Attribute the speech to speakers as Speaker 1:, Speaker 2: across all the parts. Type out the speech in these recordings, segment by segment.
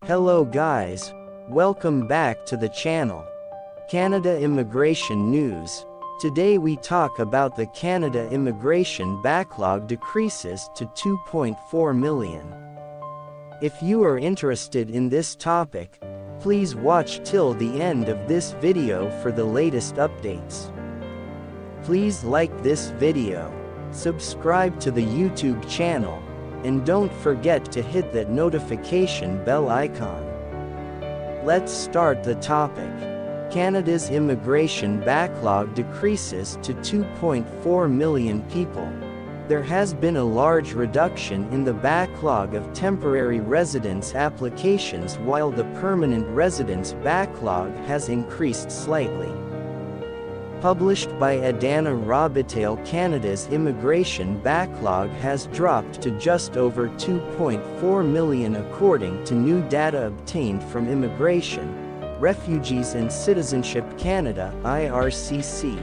Speaker 1: Hello guys, welcome back to the channel. Canada Immigration News. Today we talk about the Canada immigration backlog decreases to 2.4 million. If you are interested in this topic, please watch till the end of this video for the latest updates. Please like this video, subscribe to the YouTube channel, and don't forget to hit that notification bell icon. Let's start the topic. Canada's immigration backlog decreases to 2.4 million people. There has been a large reduction in the backlog of temporary residence applications while the permanent residence backlog has increased slightly. Published by Adana Robitaille, Canada's immigration backlog has dropped to just over 2.4 million according to new data obtained from Immigration, Refugees and Citizenship Canada (IRCC).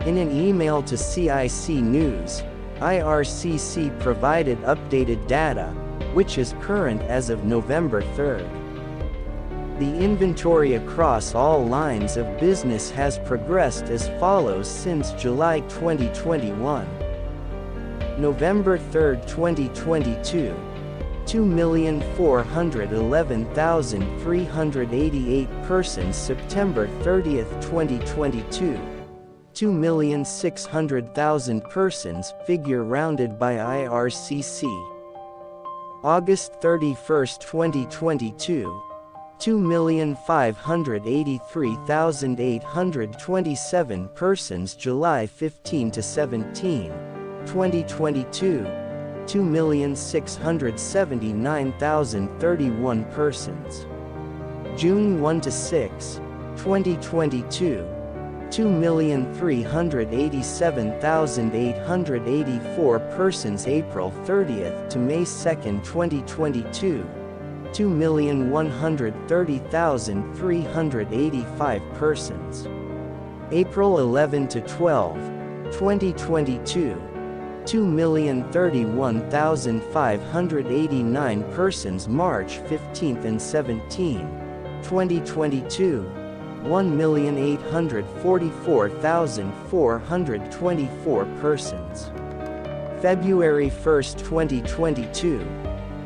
Speaker 1: In an email to CIC News, IRCC provided updated data, which is current as of November 3rd. The inventory across all lines of business has progressed as follows since July 2021. November 3, 2022, 2,411,388 persons. September 30, 2022, 2,600,000 persons, figure rounded by IRCC. August 31, 2022, 2,583,827 persons. July 15 to 17, 2022, 2,679,031 persons. June 1 to 6, 2022, 2,387,884 persons. April 30th to May 2nd, 2022, 2,130,385 persons. April 11 to 12, 2022, 2,031,589 persons. March 15 and 17, 2022, 1,844,424 persons. February 1, 2022,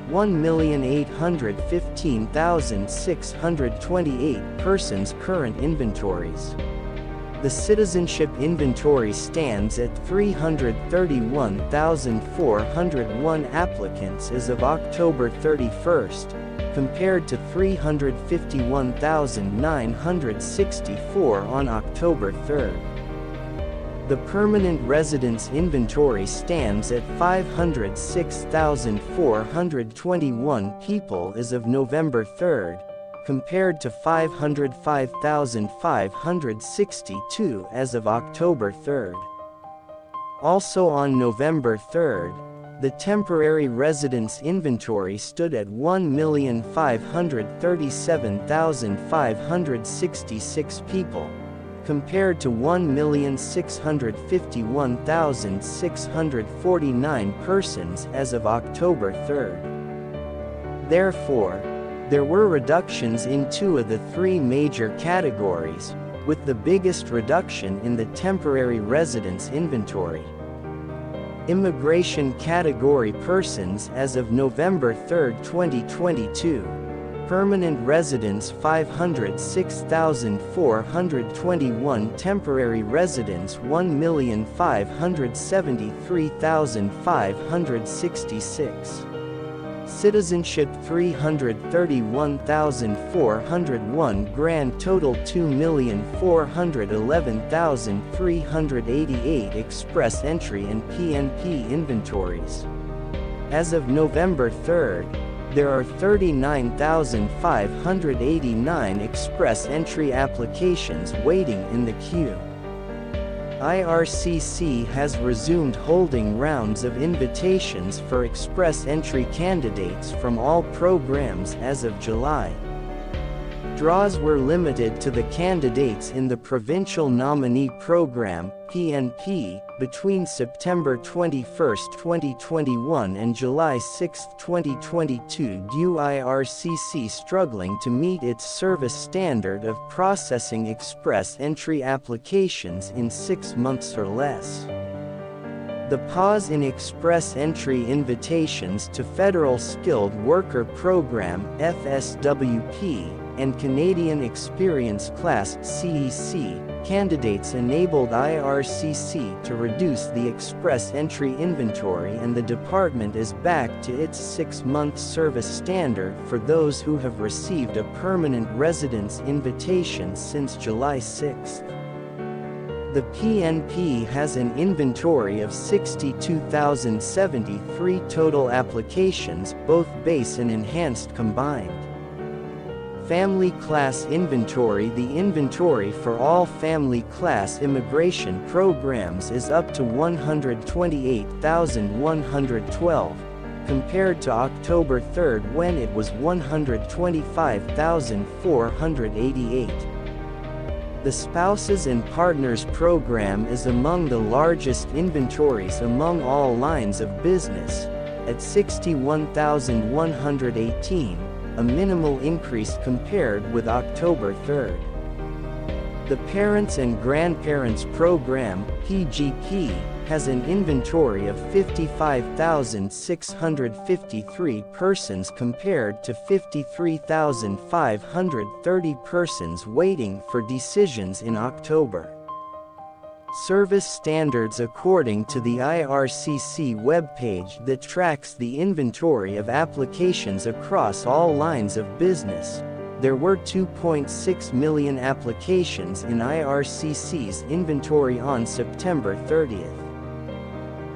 Speaker 1: 1,815,628 persons. Current inventories. The citizenship inventory stands at 331,401 applicants as of October 31st, compared to 351,964 on October 3rd. The permanent residence inventory stands at 506,421 people as of November 3rd, compared to 505,562 as of October 3rd. Also on November 3rd, the temporary residence inventory stood at 1,537,566 people, compared to 1,651,649 persons as of October 3rd. Therefore, there were reductions in two of the three major categories, with the biggest reduction in the temporary residence inventory. Immigration category persons as of November 3, 2022. Permanent residents 506,421. Temporary residents 1,573,566. Citizenship 331,401. Grand total 2,411,388. Express entry and PNP inventories. As of November 3rd, there are 39,589 express entry applications waiting in the queue. IRCC has resumed holding rounds of invitations for express entry candidates from all programs as of July. Draws were limited to the candidates in the Provincial Nominee Program PNP, between September 21, 2021 and July 6, 2022 due IRCC struggling to meet its service standard of processing express entry applications in 6 months or less. The pause in express entry invitations to Federal Skilled Worker Program (FSWP) and Canadian Experience Class (CEC) candidates enabled IRCC to reduce the express entry inventory, and the department is back to its 6-month service standard for those who have received a permanent residence invitation since July 6. The PNP has an inventory of 62,073 total applications, both base and enhanced combined. Family Class Inventory. The inventory for all Family Class immigration programs is up to 128,112, compared to October 3 when it was 125,488. The Spouses and Partners program is among the largest inventories among all lines of business, at 61,118, a minimal increase compared with October 3. The Parents and Grandparents program, PGP, has an inventory of 55,653 persons compared to 53,530 persons waiting for decisions in October. Service standards. According to the IRCC webpage that tracks the inventory of applications across all lines of business, there were 2.6 million applications in IRCC's inventory on September 30.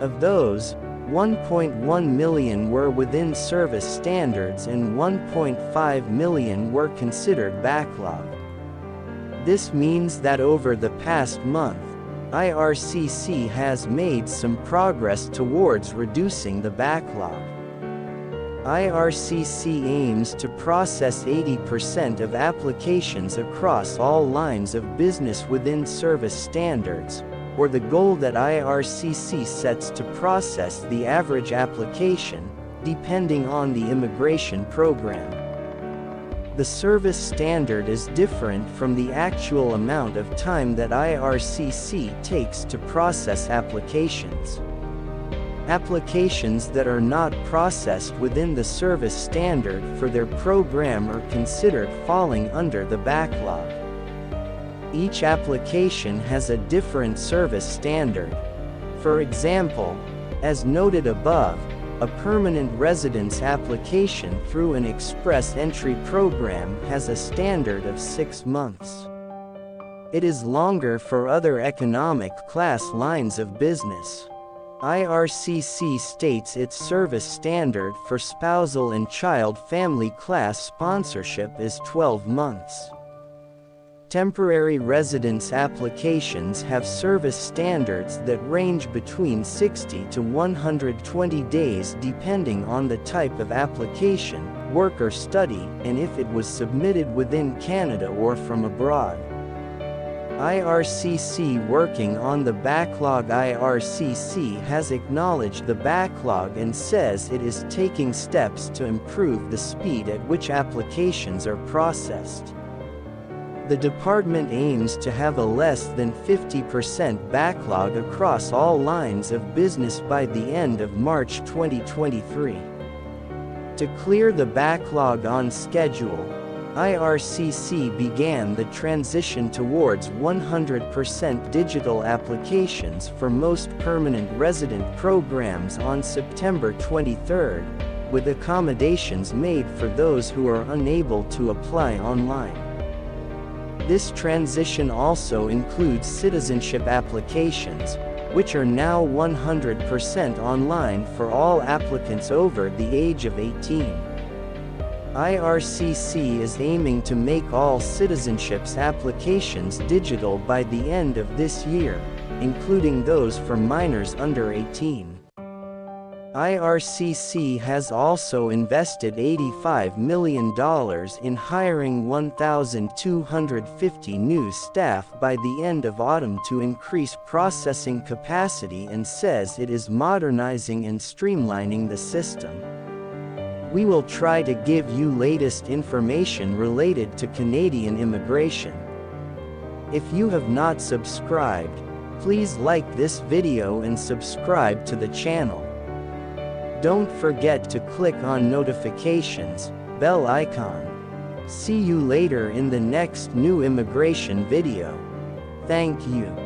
Speaker 1: Of those, 1.1 million were within service standards and 1.5 million were considered backlog. This means that over the past month, IRCC has made some progress towards reducing the backlog. IRCC aims to process 80% of applications across all lines of business within service standards, or the goal that IRCC sets to process the average application, depending on the immigration program. The service standard is different from the actual amount of time that IRCC takes to process applications. Applications that are not processed within the service standard for their program are considered falling under the backlog. Each application has a different service standard. For example, as noted above, a permanent residence application through an express entry program has a standard of 6 months. It is longer for other economic class lines of business. IRCC states its service standard for spousal and child family class sponsorship is 12 months. Temporary residence applications have service standards that range between 60 to 120 days depending on the type of application, work or study, and if it was submitted within Canada or from abroad. IRCC working on the backlog. IRCC has acknowledged the backlog and says it is taking steps to improve the speed at which applications are processed. The department aims to have a less than 50% backlog across all lines of business by the end of March 2023. To clear the backlog on schedule, IRCC began the transition towards 100% digital applications for most permanent resident programs on September 23, with accommodations made for those who are unable to apply online. This transition also includes citizenship applications, which are now 100% online for all applicants over the age of 18. IRCC is aiming to make all citizenships applications digital by the end of this year, including those for minors under 18. IRCC has also invested $85 million in hiring 1,250 new staff by the end of autumn to increase processing capacity and says it is modernizing and streamlining the system. We will try to give you latest information related to Canadian immigration. If you have not subscribed, please like this video and subscribe to the channel. Don't forget to click on notifications, bell icon. See you later in the next new immigration video. Thank you.